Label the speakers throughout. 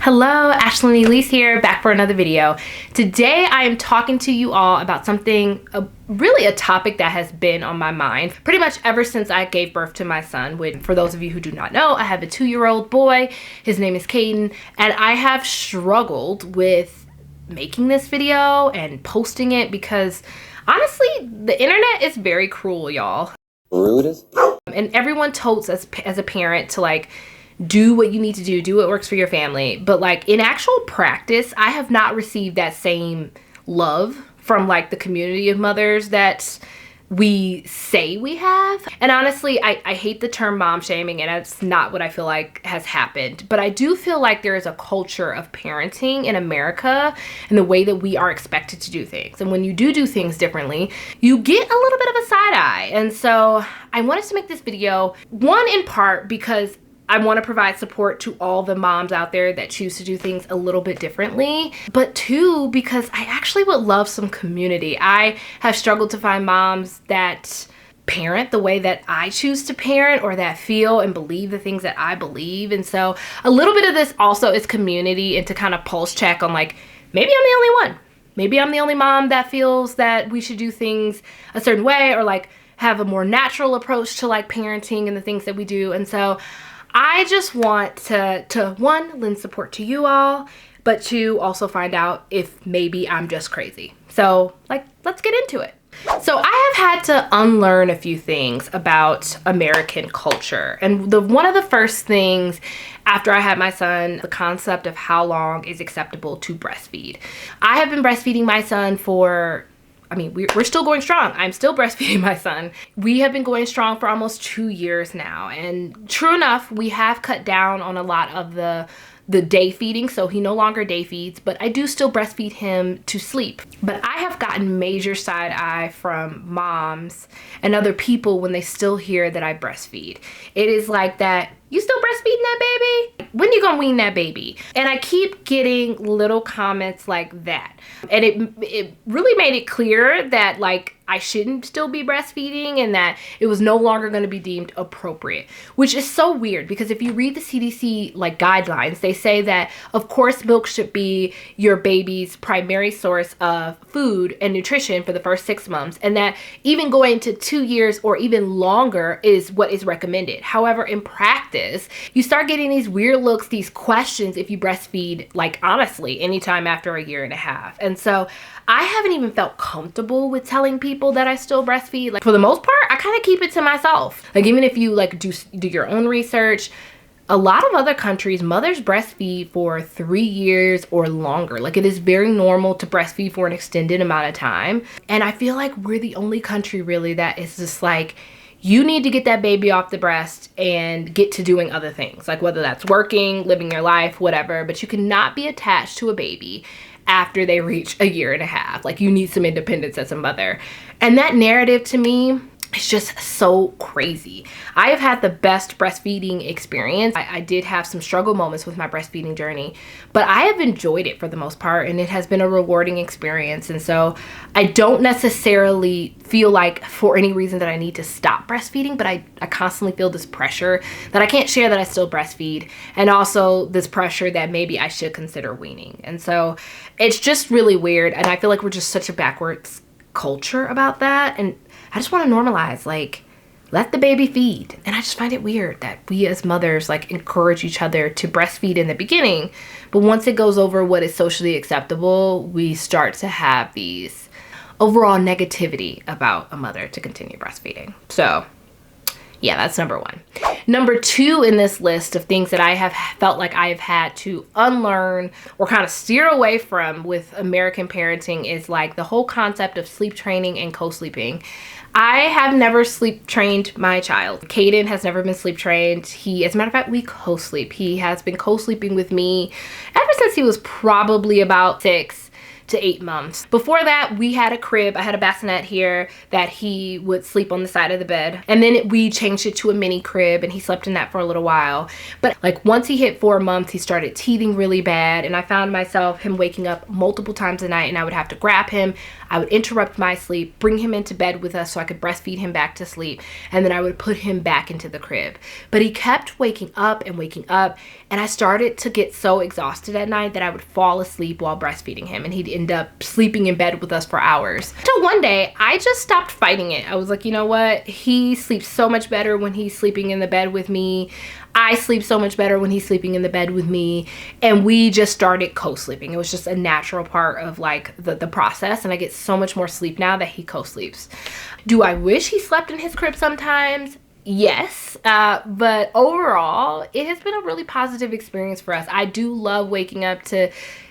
Speaker 1: Hello, Ashlyn Elise here, back for another video. Today I am talking to you all about something, really a topic that has been on my mind pretty much ever since I gave birth to my son. For those of you who do not know, I have a 2-year-old boy. His name is Caden, and I have struggled with making this video and posting it because honestly, the internet is very cruel, y'all.
Speaker 2: Rudest.
Speaker 1: And everyone totes as a parent to like, do what you need to do what works for your family. But like in actual practice, I have not received that same love from like the community of mothers that we say we have. And honestly, I hate the term mom shaming, and that's not what I feel like has happened. But I do feel like there is a culture of parenting in America and the way that we are expected to do things. And when you do things differently, you get a little bit of a side eye. And so I wanted to make this video, one, in part because I want to provide support to all the moms out there that choose to do things a little bit differently, but two, because I actually would love some community. I have struggled to find moms that parent the way that I choose to parent, or that feel and believe the things that I believe. And so a little bit of this also is community, and to kind of pulse check on like, maybe I'm the only one. Maybe I'm the only mom that feels that we should do things a certain way, or like have a more natural approach to like parenting and the things that we do. And so I just want to one, lend support to you all, but two, also find out if maybe I'm just crazy. So like, let's get into it. So I have had to unlearn a few things about American culture. And one of the first things after I had my son, the concept of how long is acceptable to breastfeed. I have been breastfeeding my son for, we're still going strong. I'm still breastfeeding my son. We have been going strong for almost 2 years now. And true enough, we have cut down on a lot of the day feeding, so he no longer day feeds, but I do still breastfeed him to sleep. But I have gotten major side eye from moms and other people when they still hear that I breastfeed. It is like that, you still breastfeeding that baby? When you gonna wean that baby? And I keep getting little comments like that. And it really made it clear that like I shouldn't still be breastfeeding, and that it was no longer going to be deemed appropriate, which is so weird because if you read the CDC like guidelines, they say that of course milk should be your baby's primary source of food and nutrition for the first 6 months, and that even going to 2 years or even longer is what is recommended. However, in practice, you start getting these weird looks, these questions if you breastfeed, like honestly, anytime after 1.5 years. And so I haven't even felt comfortable with telling people that I still breastfeed. Like for the most part, I kind of keep it to myself. Like even if you like do your own research, a lot of other countries, mothers breastfeed for 3 years or longer. Like it is very normal to breastfeed for an extended amount of time. And I feel like we're the only country really that is just like, you need to get that baby off the breast and get to doing other things. Like whether that's working, living your life, whatever, but you cannot be attached to a baby after they reach 1.5 years. Like you need some independence as a mother. And that narrative to me is just so crazy. I have had the best breastfeeding experience. I did have some struggle moments with my breastfeeding journey, but I have enjoyed it for the most part, and it has been a rewarding experience. And so I don't necessarily feel like for any reason that I need to stop breastfeeding, but I constantly feel this pressure that I can't share that I still breastfeed, and also this pressure that maybe I should consider weaning. And so it's just really weird, and I feel like we're just such a backwards culture about that. And I just want to normalize, like, let the baby feed. And I just find it weird that we as mothers like encourage each other to breastfeed in the beginning, but once it goes over what is socially acceptable, we start to have these overall negativity about a mother to continue breastfeeding. So yeah, that's number one. Number two in this list of things that I have felt like I have had to unlearn or kind of steer away from with American parenting is like the whole concept of sleep training and co-sleeping. I have never sleep trained my child. Caden has never been sleep trained. As a matter of fact, we co-sleep. He has been co-sleeping with me ever since he was probably about 6. to 8 months. Before that, we had a crib. I had a bassinet here that he would sleep on the side of the bed. And then we changed it to a mini crib and he slept in that for a little while. But like once he hit 4 months, he started teething really bad. And I found myself him waking up multiple times a night and I would have to grab him. I would interrupt my sleep, bring him into bed with us so I could breastfeed him back to sleep. And then I would put him back into the crib. But he kept waking up. And I started to get so exhausted at night that I would fall asleep while breastfeeding him. And he'd end up sleeping in bed with us for hours. Till one day, I just stopped fighting it. I was like, you know what? He sleeps so much better when he's sleeping in the bed with me. I sleep so much better when he's sleeping in the bed with me. And we just started co-sleeping. It was just a natural part of like the process. And I get so much more sleep now that he co-sleeps. Do I wish he slept in his crib sometimes? Yes, but overall, it has been a really positive experience for us. I do love waking up to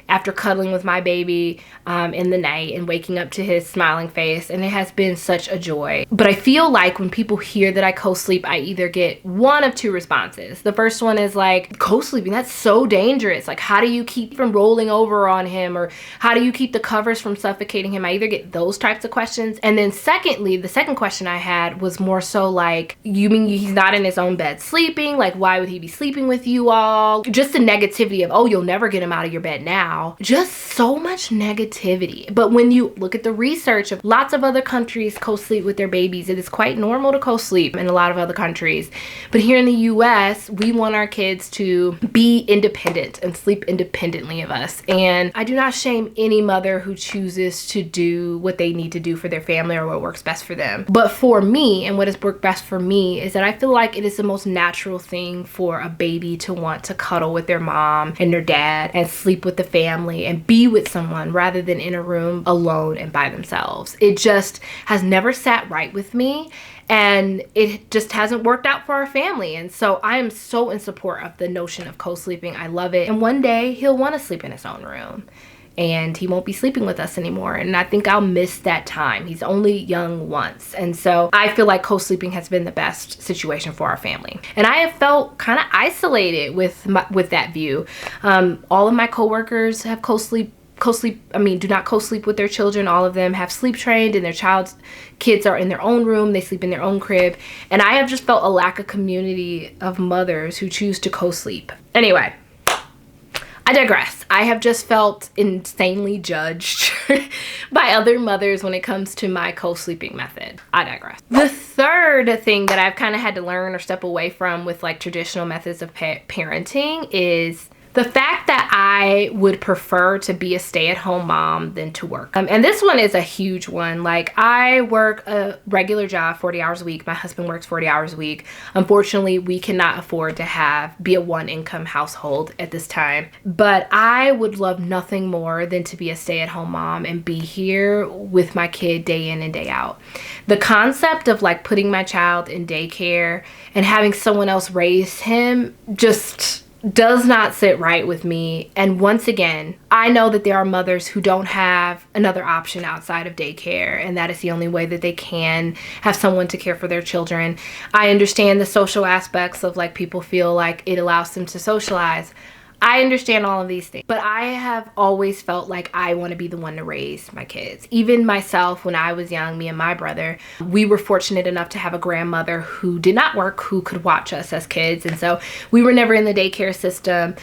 Speaker 1: after cuddling with my baby in the night and waking up to his smiling face, and it has been such a joy. But I feel like when people hear that I co-sleep, I either get one of two responses. The first one is like, co-sleeping, that's so dangerous. Like, how do you keep from rolling over on him, or how do you keep the covers from suffocating him? I either get those types of questions, and then secondly, the second question I had was more so like, you mean he's not in his own bed sleeping? Like, why would he be sleeping with you all? Just the negativity of, oh, you'll never get him out of your bed now. Just so much negativity. But when you look at the research of lots of other countries co-sleep with their babies, it is quite normal to co-sleep in a lot of other countries. But here in the US, we want our kids to be independent and sleep independently of us. And I do not shame any mother who chooses to do what they need to do for their family or what works best for them. But for me, and what has worked best for me, is that I feel like it is the most natural thing for a baby to want to cuddle with their mom and their dad and sleep with the family and be with someone rather than in a room alone and by themselves. It just has never sat right with me, and it just hasn't worked out for our family. And so I am so in support of the notion of co-sleeping. I love it. And one day he'll want to sleep in his own room and he won't be sleeping with us anymore. And I think I'll miss that time. He's only young once. And so I feel like co-sleeping has been the best situation for our family. And I have felt kind of isolated with that view. All of my coworkers have do not co-sleep with their children. All of them have sleep trained and their kids are in their own room. They sleep in their own crib. And I have just felt a lack of community of mothers who choose to co-sleep. Anyway, I digress. I have just felt insanely judged by other mothers when it comes to my co-sleeping method. I digress. The third thing that I've kind of had to learn or step away from with like traditional methods of parenting is the fact that I would prefer to be a stay-at-home mom than to work. And this one is a huge one. Like, I work a regular job, 40 hours a week. My husband works 40 hours a week. Unfortunately, we cannot afford to be a one-income household at this time. But I would love nothing more than to be a stay-at-home mom and be here with my kid day in and day out. The concept of like putting my child in daycare and having someone else raise him just does not sit right with me. And once again, I know that there are mothers who don't have another option outside of daycare, and that is the only way that they can have someone to care for their children. I understand the social aspects of like people feel like it allows them to socialize. I understand all of these things, but I have always felt like I want to be the one to raise my kids. Even myself, when I was young, me and my brother, we were fortunate enough to have a grandmother who did not work, who could watch us as kids. And so we were never in the daycare system.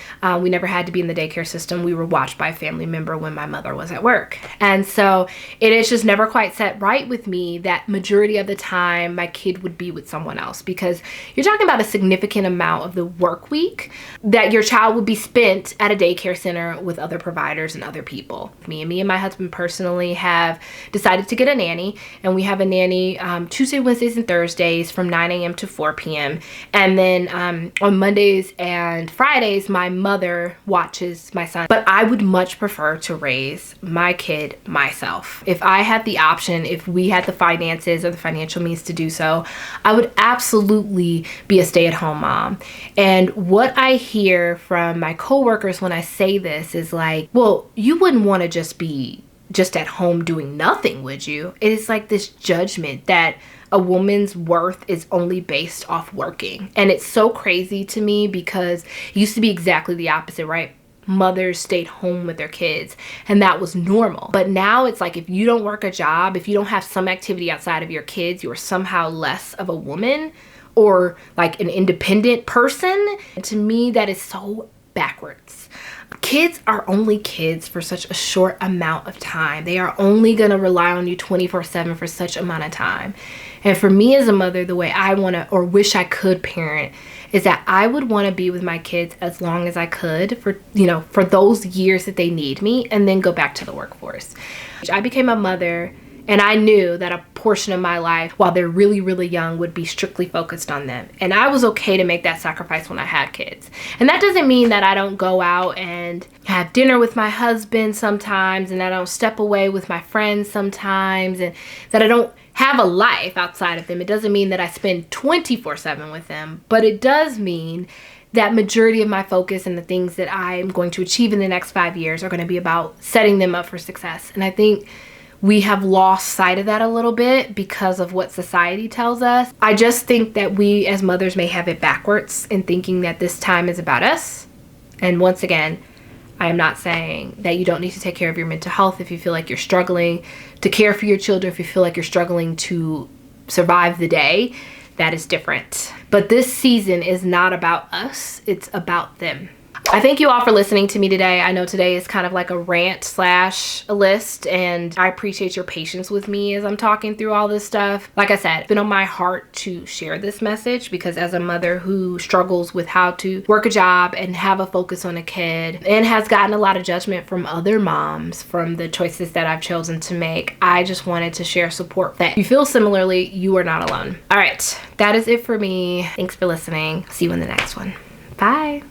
Speaker 1: We never had to be in the daycare system. We were watched by a family member when my mother was at work. And so it is just never quite set right with me that majority of the time my kid would be with someone else, because you're talking about a significant amount of the work week that your child would be spent at a daycare center with other providers and other people. Me and my husband personally have decided to get a nanny, and we have a nanny Tuesday, Wednesdays, and Thursdays from 9 a.m. to 4 p.m. And then on Mondays and Fridays, my mother watches my son. But I would much prefer to raise my kid myself. If I had the option, if we had the finances or the financial means to do so, I would absolutely be a stay-at-home mom. And what I hear from my coworkers when I say this is like, well, you wouldn't want to just be at home doing nothing, would you? It is like this judgment that a woman's worth is only based off working. And it's so crazy to me because it used to be exactly the opposite, right? mothers stayed home with their kids and that was normal. But now it's like, if you don't work a job, if you don't have some activity outside of your kids, you are somehow less of a woman or like an independent person. And to me, that is so backwards. Kids are only kids for such a short amount of time. They are only going to rely on you 24/7 for such amount of time. And for me as a mother, the way I want to or wish I could parent is that I would want to be with my kids as long as I could for, for those years that they need me, and then go back to the workforce. I became a mother and I knew that a portion of my life while they're really, really young would be strictly focused on them. And I was okay to make that sacrifice when I had kids. And that doesn't mean that I don't go out and have dinner with my husband sometimes, and that I don't step away with my friends sometimes, and that I don't have a life outside of them. It doesn't mean that I spend 24/7 with them, but it does mean that majority of my focus and the things that I'm going to achieve in the next 5 years are going to be about setting them up for success. And I think we have lost sight of that a little bit because of what society tells us. I just think that we as mothers may have it backwards in thinking that this time is about us. And once again, I am not saying that you don't need to take care of your mental health if you feel like you're struggling to care for your children, if you feel like you're struggling to survive the day. That is different. But this season is not about us, it's about them. I thank you all for listening to me today. I know today is kind of like a rant / a list, and I appreciate your patience with me as I'm talking through all this stuff. Like I said, it's been on my heart to share this message because as a mother who struggles with how to work a job and have a focus on a kid and has gotten a lot of judgment from other moms from the choices that I've chosen to make, I just wanted to share support that if you feel similarly, you are not alone. All right, that is it for me. Thanks for listening. See you in the next one. Bye.